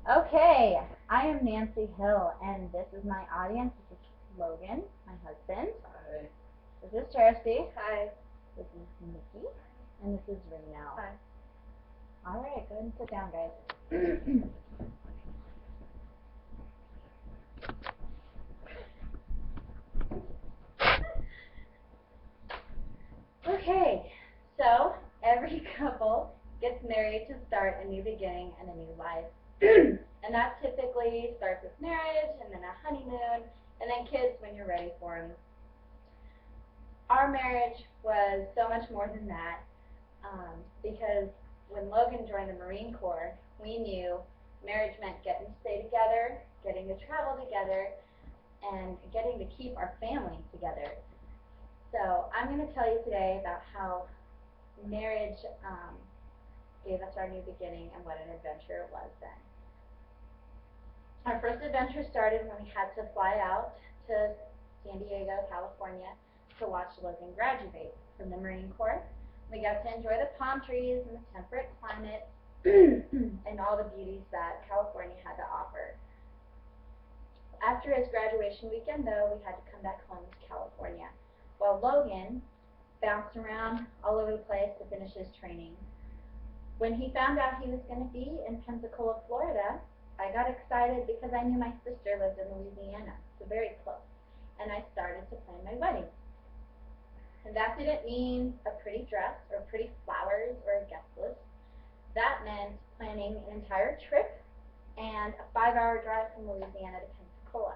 Okay, I am Nancy Hill, and this is my audience. This is Logan, my husband. Hi. This is Charity. Hi. This is Nikki, and this is Reno. Hi. All right, go ahead and sit down, guys. Okay, so every couple gets married to start a new beginning and a new life. And that typically starts with marriage, and then a honeymoon, and then kids when you're ready for them. Our marriage was so much more than that, because when Logan joined the Marine Corps, we knew marriage meant getting to stay together, getting to travel together, and getting to keep our family together. So I'm going to tell you today about how marriage gave us our new beginning and what an adventure it was then. Our first adventure started when we had to fly out to San Diego, California to watch Logan graduate from the Marine Corps. We got to enjoy the palm trees and the temperate climate and all the beauties that California had to offer. After his graduation weekend, though, we had to come back home to California, while Logan bounced around all over the place to finish his training. When he found out he was going to be in Pensacola, Florida, I got excited because I knew my sister lived in Louisiana, so very close, and I started to plan my wedding. And that didn't mean a pretty dress or pretty flowers or a guest list. That meant planning an entire trip and a 5-hour drive from Louisiana to Pensacola.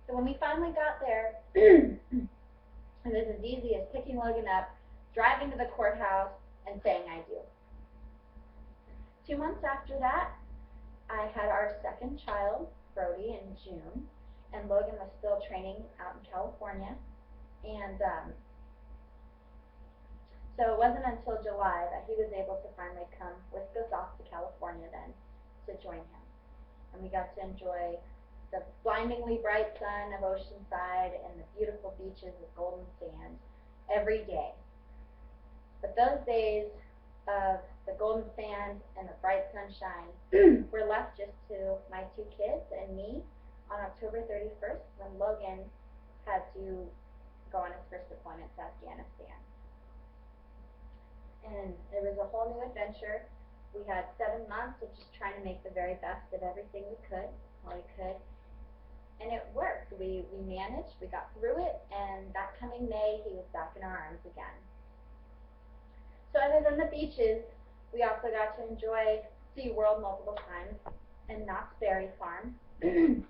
So when we finally got there, it was as easy as picking Logan up, driving to the courthouse, and saying I do. 2 months after that, I had our second child, Brody, in June, and Logan was still training out in California. And so it wasn't until July that he was able to finally come with us off to California then to join him. And we got to enjoy the blindingly bright sun of Oceanside and the beautiful beaches with golden sand every day. But those days of the golden sand and the bright sunshine were left just to my 2 kids and me on October 31st when Logan had to go on his first deployment to Afghanistan. And it was a whole new adventure. We had 7 months of just trying to make the very best of everything we could, while we could. And it worked. We managed, we got through it, and that coming May, he was back in our arms again. So other than the beaches, we also got to enjoy SeaWorld multiple times and Knott's Berry Farm. And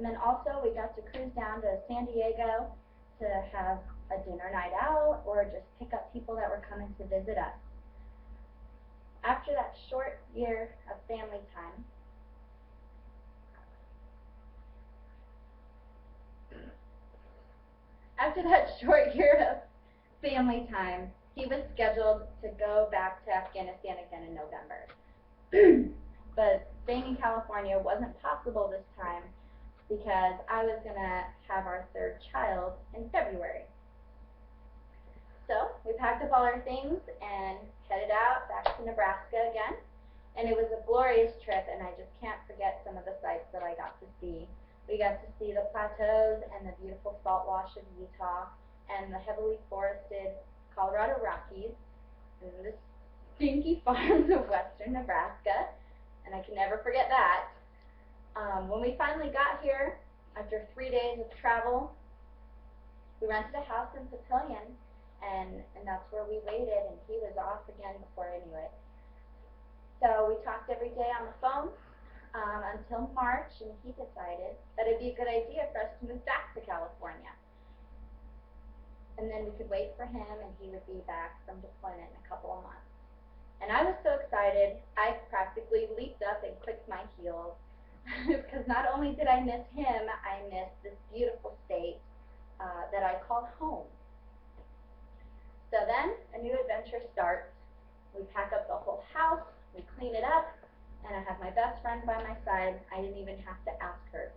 then also we got to cruise down to San Diego to have a dinner night out or just pick up people that were coming to visit us. After that short year of family time, he was scheduled to go back to Afghanistan again in November. But staying in California wasn't possible this time because I was going to have our 3rd child in February. So we packed up all our things and headed out back to Nebraska again. And it was a glorious trip, and I just can't forget some of the sights that I got to see. We got to see the plateaus and the beautiful salt wash of Utah and the heavily forested Colorado Rockies and the stinky farms of western Nebraska, and I can never forget that. When we finally got here, after 3 days of travel, we rented a house in Papillion, and that's where we waited, and he was off again before I knew it. So we talked every day on the phone until March, and he decided that it'd be a good idea for us to move back to California. And then we could wait for him, and he would be back from deployment in a couple of months. And I was so excited, I practically leaped up and clicked my heels because not only did I miss him, I missed this beautiful state that I called home. So then a new adventure starts. We pack up the whole house, we clean it up, and I have my best friend by my side. I didn't even have to ask her.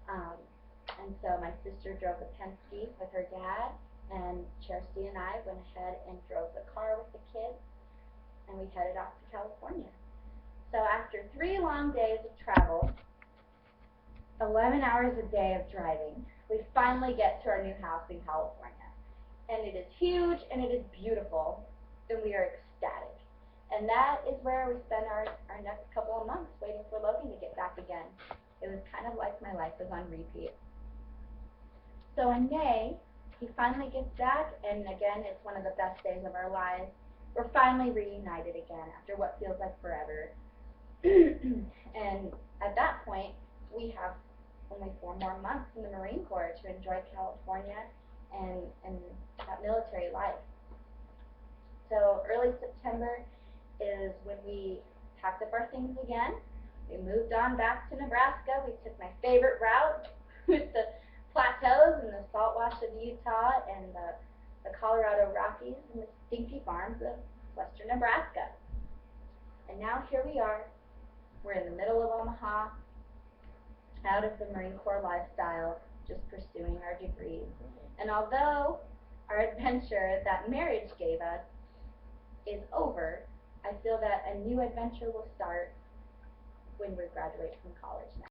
And so my sister drove the Penske with her dad, and Charity and I went ahead and drove the car with the kids, and we headed off to California. So after 3 long days of travel, 11 hours a day of driving, we finally get to our new house in California. And it is huge and it is beautiful, and we are ecstatic. And that is where we spend our next couple of months waiting for Logan to get back again. It was kind of like my life was on repeat. So in May, he finally gets back, and again, it's one of the best days of our lives. We're finally reunited again after what feels like forever. And at that point, we have only 4 more months in the Marine Corps to enjoy California and that military life. So early September is when we packed up our things again. We moved on back to Nebraska. We took my favorite route with the plateaus and the salt wash of Utah and the Colorado Rockies and the stinky farms of western Nebraska. And now here we are. We're in the middle of Omaha, out of the Marine Corps lifestyle, just pursuing our degrees. And although our adventure that marriage gave us is over, I feel that a new adventure will start when we graduate from college now.